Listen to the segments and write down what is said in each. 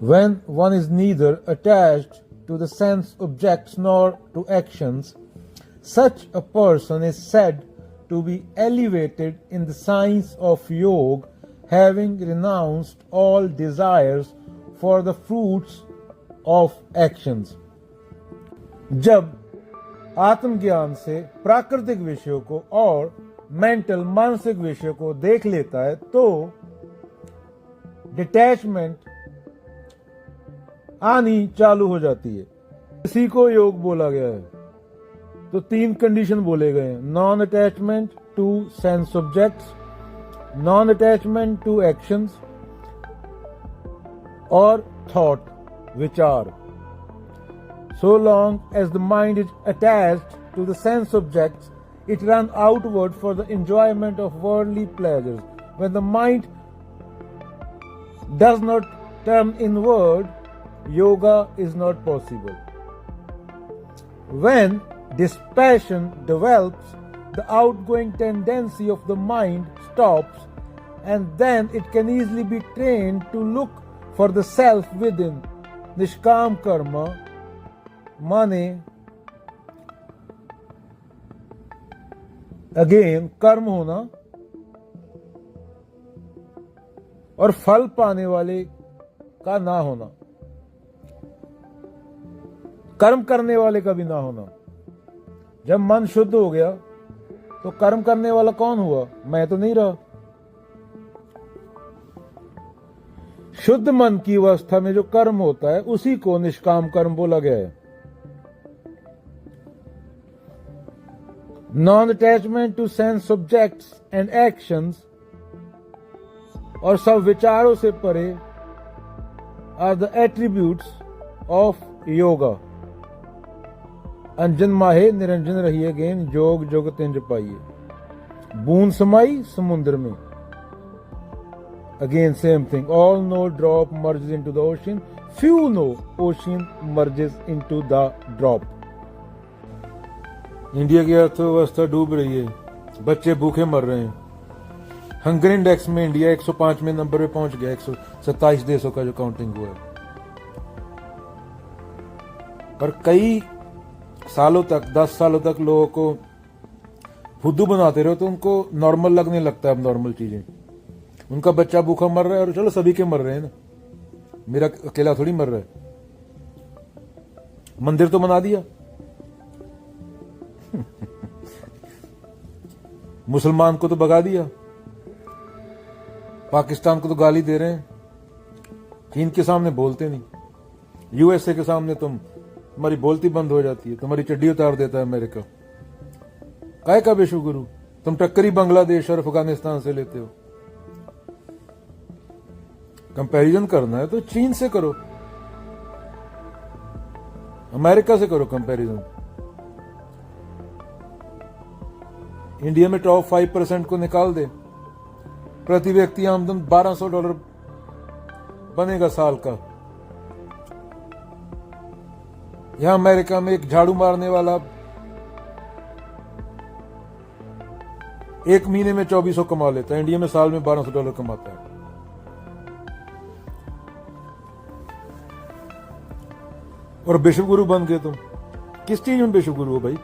When one is neither attached to the sense objects nor to actions, such a person is said to be elevated in the science of yoga, having renounced all desires for the fruits of actions. जब आत्मज्ञान से प्राकृतिक विषयों को और mental मानसिक विषयों को देख लेता है तो डिटैचमेंट आनी चालू हो जाती है। इसी को योग बोला गया है। तो 3 कंडीशन बोले गए हैं: non attachment to sense objects, non attachment to actions और थॉट विचार। So long as the mind is attached to the sense objects, it runs outward for the enjoyment of worldly pleasures. When the mind does not turn inward, yoga is not possible. When dispassion develops, the outgoing tendency of the mind stops, and then it can easily be trained to look for the self within. Nishkam karma माने again कर्म होना और फल पाने वाले का ना होना, कर्म करने वाले का भी ना होना। जब मन शुद्ध हो गया तो कर्म करने वाला कौन हुआ? मैं तो नहीं रहा। शुद्ध मन की अवस्था में जो कर्म होता है उसी को निष्काम कर्म बोला गया है। Non-attachment to sense objects and actions और सब विचारों से परे are the attributes of yoga. अंजन माहे निरंजन रहिए गेन, जोग जोग तिंज पाइए। बूंद समाई समुद्र में। Again same thing. All know drop merges into the ocean. Few know ocean merges into the drop. India की अर्थव्यवस्था डूब रही है, बच्चे भूखे मर रहे हैं। हंगर इंडेक्स में इंडिया 105वें नंबर पे पहुंच गया, 127 देशों का जो काउंटिंग हुआ है। पर कई सालों तक, 10 सालों तक लोगों को फुद्दू बनाते रहो तो उनको नॉर्मल लगने लगता है अब नॉर्मल चीजें। उनका बच्चा भूखा मर रहा है और चलो सभी के मर रहे हैं ना, मेरा अकेला थोड़ी मर रहा है। मंदिर तो बना दिया, मुसलमान को तो भगा दिया, पाकिस्तान को तो गाली दे रहे हैं, चीन के सामने बोलते नहीं, यूएसए के सामने तुम्हारी बोलती बंद हो जाती है, तुम्हारी चड्डी उतार देता है अमेरिका। काय का बेशुगुरु, तुम टक्करी बांग्लादेश और अफगानिस्तान से लेते हो। कंपैरिजन करना है तो चीन से करो, अमेरिका से करो कंपैरिजन। इंडिया में टॉप 5% को निकाल दे, प्रति व्यक्ति आमदन $1200 बनेगा साल का। यहां अमेरिका में एक झाड़ू मारने वाला 1 महीने में 2400 कमा लेता है, इंडिया में साल में $1200 कमाता है। और विश्वगुरु बन गए तुम। किस चीज में विश्वगुरु हो भाई?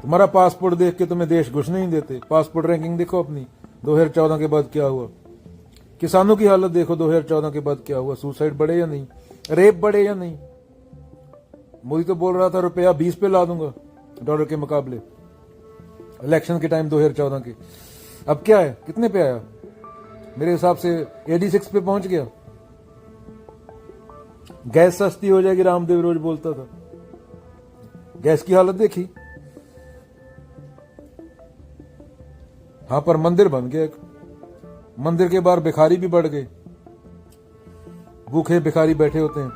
तुम्हारा पासपोर्ट देख के तुम्हें देश घुसने नहीं देते। पासपोर्ट रैंकिंग देखो अपनी, 2014 के बाद क्या हुआ। किसानों की हालत देखो 2014 के बाद क्या हुआ। सुसाइड बढ़े या नहीं, रेप बढ़े या नहीं। मोदी तो बोल रहा था रुपया 20 पे ला दूंगा डॉलर के मुकाबले, इलेक्शन के टाइम 2014 के। अब क्या है, कितने पे आया? मेरे हिसाब से 86 पे पहुंच गया। गैस सस्ती हो जाएगी, रामदेव रोज बोलता था। गैस की हालत देखी। हाँ, पर मंदिर बन गया। मंदिर के बाहर भिखारी भी बढ़ गए, भूखे भिखारी बैठे होते हैं।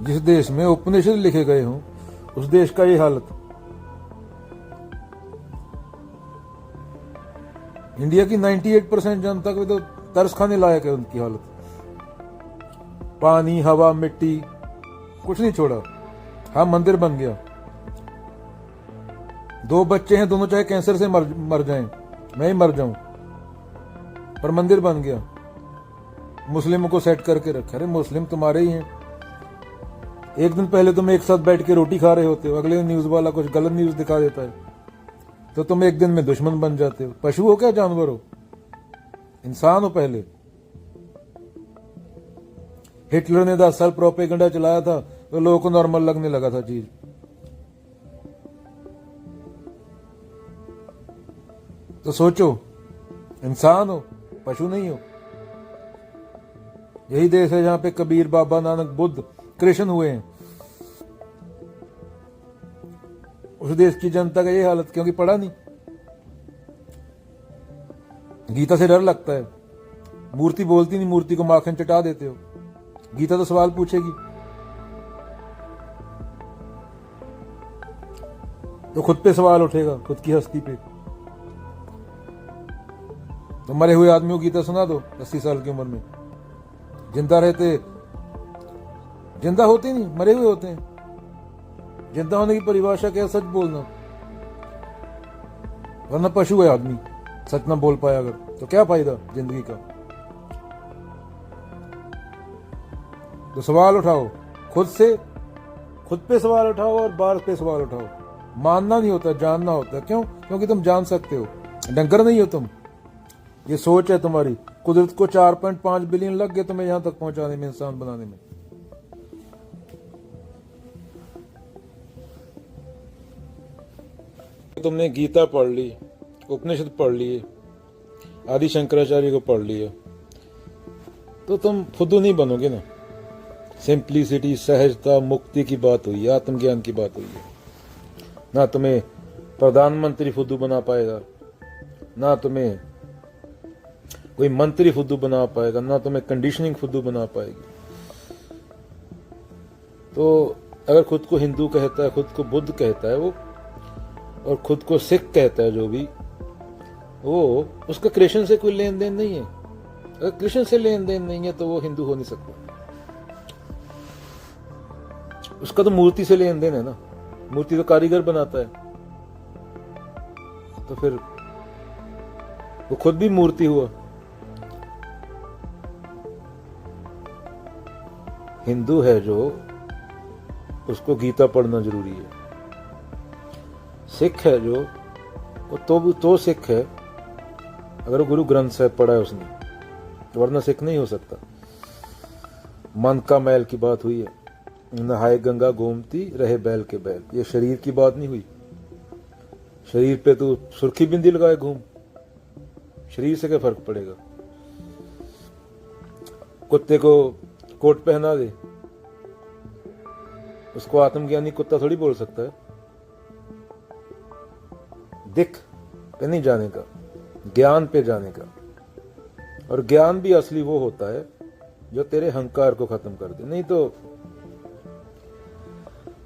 जिस देश में उपनिषद लिखे गए हों उस देश का ये हालत। इंडिया की 98% जनता को तो तरस खाने लायक है उनकी हालत। पानी, हवा, मिट्टी कुछ नहीं छोड़ा। हाँ, मंदिर बन गया। 2 बच्चे हैं, दोनों चाहे कैंसर से मर जाएं, मैं ही मर जाऊं, पर मंदिर बन गया, मुस्लिमों को सेट करके रखा। अरे मुस्लिम तुम्हारे ही हैं। एक दिन पहले तुम एक साथ बैठ के रोटी खा रहे होते हो, अगले दिन न्यूज वाला कुछ गलत न्यूज दिखा देता है, तो तुम एक दिन में दुश्मन बन जाते हो। पशु हो क्या जानवर हो? इंसान हो पहले। हिटलर ने 10 साल प्रोपेगेंडा चलाया था तो लोगों को नॉर्मल लगने लगा था चीज। तो सोचो, इंसान हो, पशु नहीं हो। यही देश है जहां पे कबीर, बाबा नानक, बुद्ध, कृष्ण हुए हैं। उस देश की जनता का ये हालत, क्योंकि पढ़ा नहीं। गीता से डर लगता है। मूर्ति बोलती नहीं, मूर्ति को माखन चटा देते हो। गीता तो सवाल पूछेगी, तो खुद पे सवाल उठेगा, खुद की हस्ती पे। तो मरे हुए आदमी को गीता सुना दो 80 साल की उम्र में। जिंदा रहते, जिंदा होते नहीं, मरे हुए होते हैं। जिंदा होने की परिभाषा क्या है? सच बोलना। वरना पशु है आदमी, सच ना बोल पाया अगर, तो क्या फायदा जिंदगी का। तो सवाल उठाओ खुद से, खुद पे सवाल उठाओ और बाहर पे सवाल उठाओ। मानना नहीं होता, जानना होता है। क्यों? क्योंकि तुम जान सकते हो, डंगर नहीं हो तुम। ये सोच है तुम्हारी। कुदरत को 4.5 बिलियन लग गए तुम्हें यहां तक पहुंचाने में, इंसान बनाने में। तुमने गीता पढ़ ली, उपनिषद पढ़ लिए, आदि शंकराचार्य को पढ़ लिया, तो तुम फुद्दू नहीं बनोगे ना। सिंप्लिसिटी, सहजता, मुक्ति की बात हुई है, आत्मज्ञान की बात हुई है। ना तुम्हें प्रधानमंत्री फुद्दू बना पाएगा, ना तुम्हें कोई मंत्री फुद्दू बना पाएगा, ना तुम्हें कंडीशनिंग फुद्दू बना पाएगी। तो अगर खुद को हिंदू कहता है, खुद को बुद्ध कहता है वो, और खुद को सिख कहता है जो भी, वो उसका कृष्ण से कोई लेन देन नहीं है। अगर कृष्ण से लेन देन नहीं है तो वो हिंदू हो नहीं सकता। उसका तो मूर्ति से लेन देन है ना। मूर्ति तो कारीगर बनाता है, तो फिर वो खुद भी मूर्ति हुआ। हिंदू है जो, उसको गीता पढ़ना जरूरी है। सिख है जो, वो तो सिख है अगर वो गुरु ग्रंथ साहिब पढ़ा है उसने, वरना सिख नहीं हो सकता। मन का मैल की बात हुई है, नहाए गंगा गोमती रहे बैल के बैल। ये शरीर की बात नहीं हुई। शरीर पे तो सुर्खी बिंदी लगाए घूम, शरीर से क्या फर्क पड़ेगा। कुत्ते को कोट पहना दे, उसको आत्मज्ञानी कुत्ता थोड़ी बोल सकता है। दिख पे नहीं जाने का, ज्ञान पे जाने का। और ज्ञान भी असली वो होता है जो तेरे अहंकार को खत्म कर दे। नहीं तो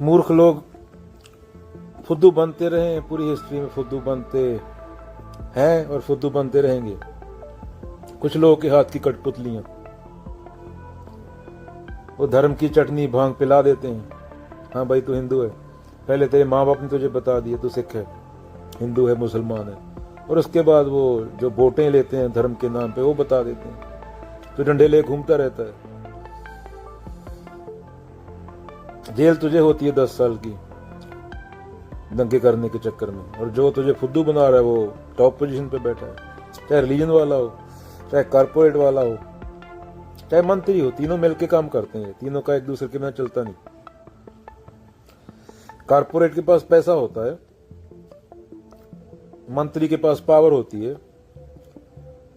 मूर्ख लोग फुद्दू बनते रहे, पूरी हिस्ट्री में फुद्दू बनते हैं और फुद्दू बनते रहेंगे। कुछ लोगों के हाथ की कठपुतलियां, वो धर्म की चटनी भांग पिला देते हैं। हाँ भाई तू हिंदू है, पहले तेरे माँ बाप ने तुझे बता दिया तू सिख है, हिंदू है, मुसलमान है, और उसके बाद वो जो वोटें लेते हैं धर्म के नाम पे वो बता देते हैं। तो डंडे ले घूमता रहता है। जेल तुझे होती है 10 साल की दंगे करने के चक्कर में, और जो तुझे फुद्दू बना रहा है वो टॉप पोजीशन पे बैठा है। चाहे रिलीजन वाला हो, चाहे कारपोरेट वाला हो, चाहे मंत्री हो, तीनों मिलके काम करते हैं। तीनों का एक दूसरे के बिना चलता नहीं। कारपोरेट के पास पैसा होता है, मंत्री के पास पावर होती है,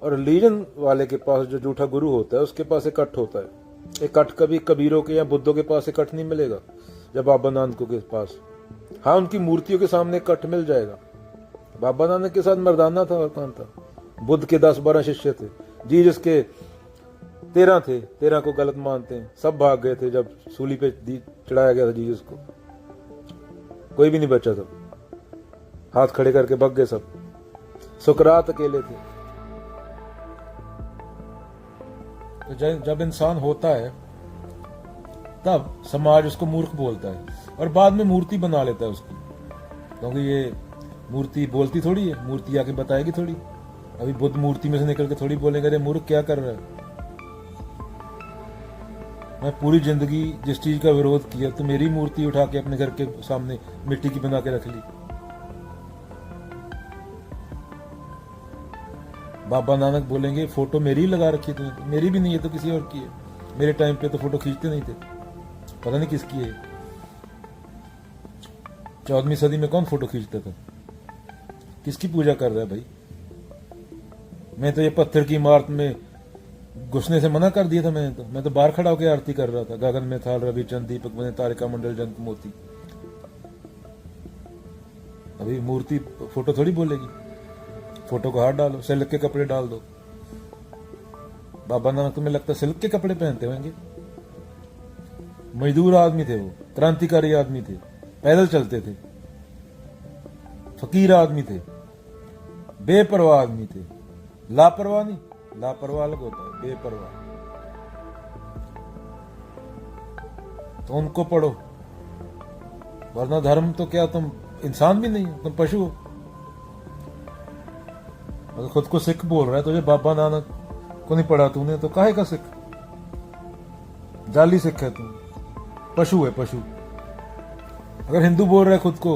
और रिलीजन वाले के पास जो झूठा गुरु होता है उसके पास एक कट होता है। एक कट कभी कबीरों के या बुद्धों के पास एक कट नहीं मिलेगा, जब बाबा नानक के पास। हाँ, उनकी मूर्तियों के सामने कट मिल जाएगा। बाबा नानक के साथ मर्दाना था और कौन था? बुद्ध के 10-12 शिष्य थे, जीसस के 13 थे। 13 को गलत मानते हैं। सब भाग गए थे जब सूली पे चढ़ाया गया था जीसस को। कोई भी नहीं बचा था, हाथ खड़े करके भाग गए सब। सुकरात अकेले थे। तो जब इंसान होता है तब समाज उसको मूर्ख बोलता है, और बाद में मूर्ति बना लेता है उसकी, क्योंकि ये मूर्ति बोलती थोड़ी है, मूर्ति आके बताएगी थोड़ी। अभी बुद्ध मूर्ति में से निकल के थोड़ी बोलेंगे अरे मूर्ख क्या कर रहा है। मैं पूरी जिंदगी जिस चीज का विरोध किया तो मेरी मूर्ति उठा के अपने घर के सामने मिट्टी की बना के रख ली। बाबा नानक बोलेंगे फोटो मेरी ही लगा रखी थी, मेरी भी नहीं है तो किसी और की है। मेरे टाइम पे तो फोटो खींचते नहीं थे, पता नहीं किसकी है। 14वीं सदी में कौन फोटो खींचता था? किसकी पूजा कर रहा है भाई? मैं तो ये पत्थर की इमारत में घुसने से मना कर दिया था। मैं तो बाहर खड़ा होकर आरती कर रहा था। गगन में थाल रवि चंद दीपक बने तारिका मंडल जंत मोती। अभी मूर्ति फोटो थोड़ी बोलेगी। फोटो को हाथ डालो, सिल्क के कपड़े डाल दो। बाबा नानक तुम्हें लगता है सिल्क के कपड़े पहनते होंगे? मजदूर आदमी थे वो, क्रांतिकारी आदमी थे, पैदल चलते थे, फकीर आदमी थे, बेपरवाह आदमी थे। लापरवाह नहीं, लापरवाह अलग होता है, बेपरवाह। तो उनको पढ़ो, वरना धर्म तो क्या तुम इंसान भी नहीं हो, तुम पशु हो। अगर खुद को सिख बोल रहा है तुझे बाबा नानक को नहीं पढ़ा तूने तो काहे का सिख? जाली सिख है तू, पशु है पशु। अगर हिंदू बोल रहा है खुद को,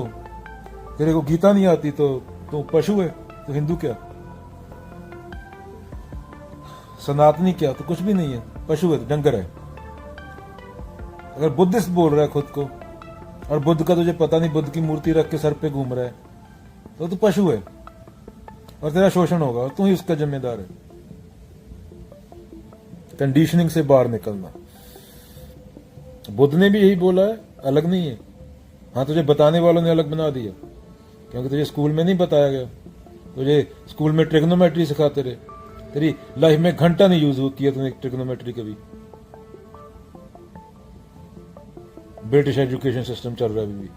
तेरे को गीता नहीं आती तो तू पशु है, तो हिंदू क्या, सनातनी क्या, तो कुछ भी नहीं है, पशु है, डंगर है। अगर बुद्धिस्ट बोल रहा है खुद को और बुद्ध का तुझे पता नहीं, बुद्ध की मूर्ति रख के सर पे घूम रहा है, तो तू पशु है और तेरा शोषण होगा और तू ही उसका जिम्मेदार है। कंडीशनिंग से बाहर निकलना। बुद्ध ने भी यही बोला है, अलग नहीं है। हाँ, तुझे बताने वालों ने अलग बना दिया, क्योंकि तुझे स्कूल में नहीं बताया गया। तुझे स्कूल में ट्रिग्नोमेट्री सिखाते रहे, तेरी लाइफ में घंटा नहीं यूज किया तूने ट्रिग्नोमेट्री कभी। ब्रिटिश एजुकेशन सिस्टम चल रहा है अभी भी।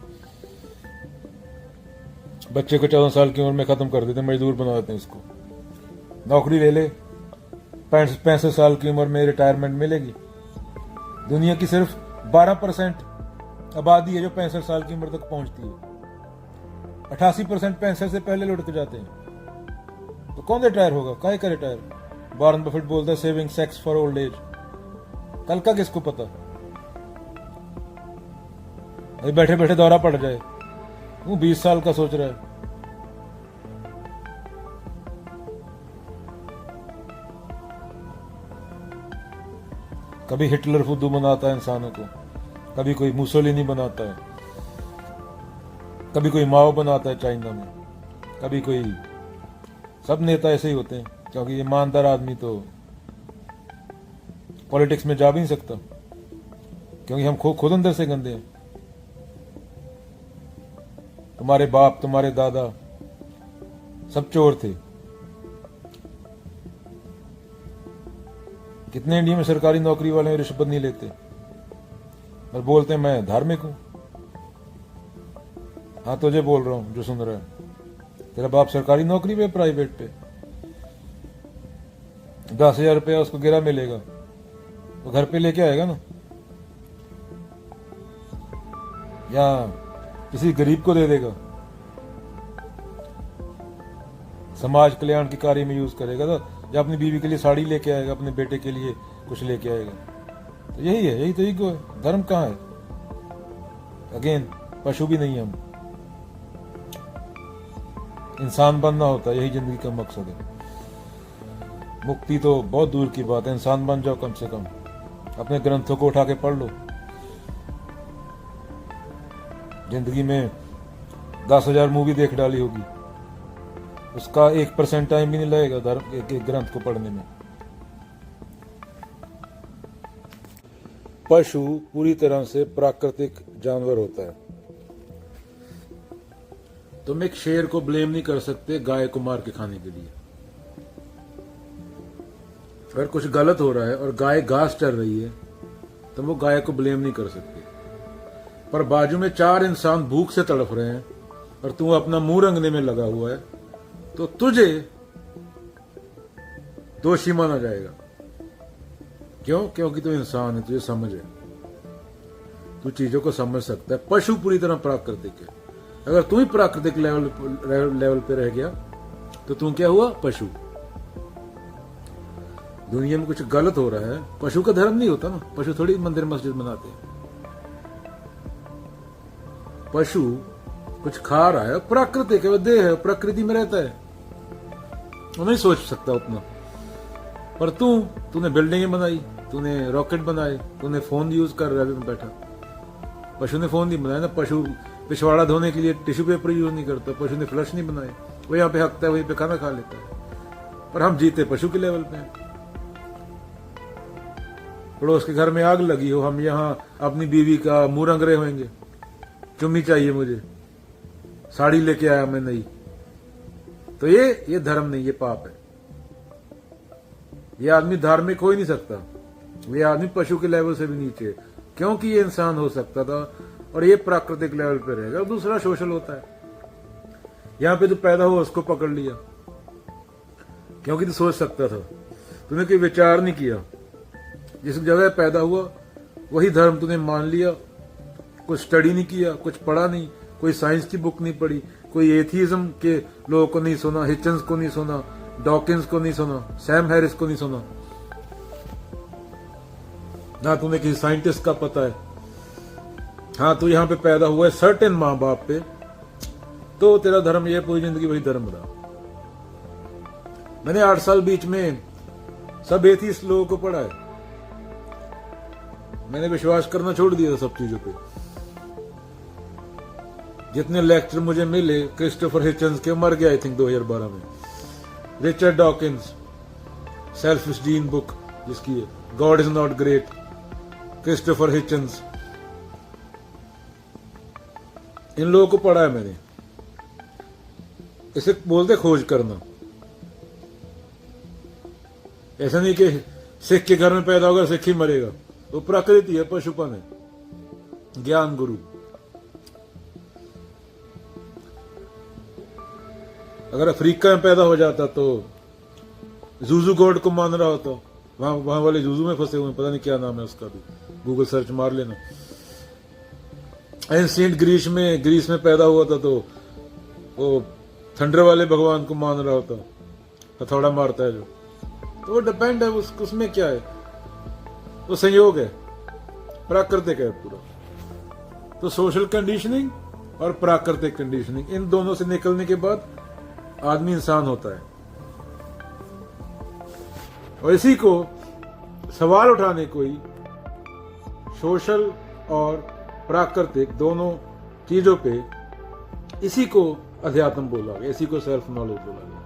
बच्चे को 14 साल की उम्र में खत्म कर देते, मजदूर बना देते हैं इसको। नौकरी ले ले, 65 साल की उम्र में रिटायरमेंट मिलेगी। दुनिया की सिर्फ 12% आबादी है जो 65 साल की उम्र तक पहुंचती है। 88% 65 से पहले लुढ़क जाते हैं। तो कौन रिटायर होगा? काहे का रिटायर? वॉरेन बफेट बोलता है saving sex for old age. कल का किसको पता? अभी बैठे बैठे दौरा पड़ जाए, वो 20 साल का सोच रहा है। कभी हिटलर फुद्दू बनाता है इंसानों को, कभी कोई मुसोलिनी बनाता है, कभी कोई माओ बनाता है चाइना में, कभी कोई, सब नेता ऐसे ही होते हैं। क्योंकि ईमानदार आदमी तो पॉलिटिक्स में जा भी नहीं सकता, क्योंकि हम खुद अंदर से गंदे हैं। तुम्हारे बाप, तुम्हारे दादा सब चोर थे। कितने इंडिया में सरकारी नौकरी वाले रिश्वत नहीं लेते और बोलते हैं मैं धार्मिक हूं। हाँ, तुझे बोल रहा हूं जो सुन रहा है, तेरा बाप सरकारी नौकरी पे, प्राइवेट पे, 10,000 रुपया उसको गिरा मिलेगा तो घर पे लेके आएगा ना, या किसी गरीब को दे देगा, समाज कल्याण के कार्य में यूज करेगा, तो या अपनी बीवी के लिए साड़ी लेके आएगा, अपने बेटे के लिए कुछ लेके आएगा। तो यही है, यही तो ईगो है। धर्म कहाँ है? अगेन, पशु भी नहीं है हम, इंसान बनना होता है, यही जिंदगी का मकसद है। मुक्ति तो बहुत दूर की बात है, इंसान बन जाओ कम से कम। अपने ग्रंथों को उठा के पढ़ लो। जिंदगी में 10,000 मूवी देख डाली होगी, उसका 1% टाइम भी नहीं लगेगा धर्म एक ग्रंथ को पढ़ने में। पशु पूरी तरह से प्राकृतिक जानवर होता है। तुम एक शेर को ब्लेम नहीं कर सकते गाय को मार के खाने के लिए। अगर कुछ गलत हो रहा है और गाय घास चर रही है तो वो गाय को ब्लेम नहीं कर सकते। पर बाजू में 4 इंसान भूख से तड़फ रहे हैं और तू अपना मुंह रंगने में लगा हुआ है, तो तुझे दोषी माना जाएगा। क्यों? क्योंकि तू इंसान है, तुझे समझ है, तू चीजों को समझ सकता है। पशु पूरी तरह प्राकृतिक है। अगर तू ही प्राकृतिक लेवल पे रह गया तो तू क्या हुआ? पशु। दुनिया में कुछ गलत हो रहा है, पशु का धर्म नहीं होता ना। पशु थोड़ी मंदिर मस्जिद बनाते हैं। पशु कुछ खा रहा है, प्राकृतिक है, वो देह है, प्रकृति में रहता है, वो नहीं सोच सकता उतना। पर तूने बिल्डिंगें बनाई, तूने रॉकेट बनाए, तूने फोन यूज कर रहा है बैठा। पशु ने फोन नहीं बनाया ना। पशु पिछवाड़ा धोने के लिए टिश्यू पेपर यूज नहीं करता। पशु ने फ्लश नहीं बनाए, वो यहाँ पे हकता है, वहीं पे खाना खा लेता है। पर हम जीते पशु के लेवल पे हैं। पड़ोस के घर में आग लगी हो, हम यहाँ अपनी बीवी का मुंह रंग रहे होंगे, चुम्मी चाहिए मुझे, साड़ी लेके आया मैं नई। तो ये धर्म नहीं, ये पाप है। ये आदमी धार्मिक हो ही नहीं सकता। ये आदमी पशु के लेवल से भी नीचे है, क्योंकि ये इंसान हो सकता था और ये प्राकृतिक लेवल पे रहेगा। और दूसरा सोशल होता है। यहां पे तो पैदा हुआ, उसको पकड़ लिया क्योंकि तू सोच सकता था, तूने कोई विचार नहीं किया। जिस जगह पैदा हुआ वही धर्म तूने मान लिया। कुछ स्टडी नहीं किया, कुछ पढ़ा नहीं, कोई साइंस की बुक नहीं पढ़ी, कोई एथिज्म के लोगों को नहीं सुना, हिचन्स को नहीं सुना, डॉकिंस को नहीं सुना, सैम हैरिस को नहीं सुना, ना तूने किसी साइंटिस्ट का पता है। हाँ, तू यहां पे पैदा हुआ है सर्टेन माँ बाप पे, तो तेरा धर्म ये पूरी जिंदगी वही धर्म रहा। मैंने 8 साल बीच में सब एथिस्ट लोगों को पढ़ा है। मैंने विश्वास करना छोड़ दिया था सब चीजों पे। जितने लेक्चर मुझे मिले क्रिस्टोफर हिचन्स के, मर गया आई थिंक 2012 में। Richard Dawkins, self esteem book जिसकी है, God is not great, Christopher Hitchens, इन लोगों को पढ़ा है मैंने। इसे बोलते खोज करना। ऐसा नहीं कि सिख के घर में पैदा होगा सिख ही मरेगा। वो प्रकृति है, पशुपन है, ज्ञान गुरु। अगर अफ्रीका में पैदा हो जाता तो जूजू गॉड को मान रहा होता। वहां वाले जूजू में फंसे हुए, पता नहीं क्या नाम है उसका भी, गूगल सर्च मार लेना। एंशिएंट ग्रीस में पैदा हुआ था तो वो थंडर वाले भगवान को मान रहा होता, हथौड़ा मारता है जो। तो वो डिपेंड है, उसमें क्या है, वो संयोग है, प्राकृतिक है पूरा। तो सोशल कंडीशनिंग और प्राकृतिक कंडीशनिंग, इन दोनों से निकलने के बाद आदमी इंसान होता है। और इसी को सवाल उठाने को ही सोशल और प्राकृतिक दोनों चीजों पे, इसी को अध्यात्म बोला गया, इसी को सेल्फ नॉलेज बोला गया।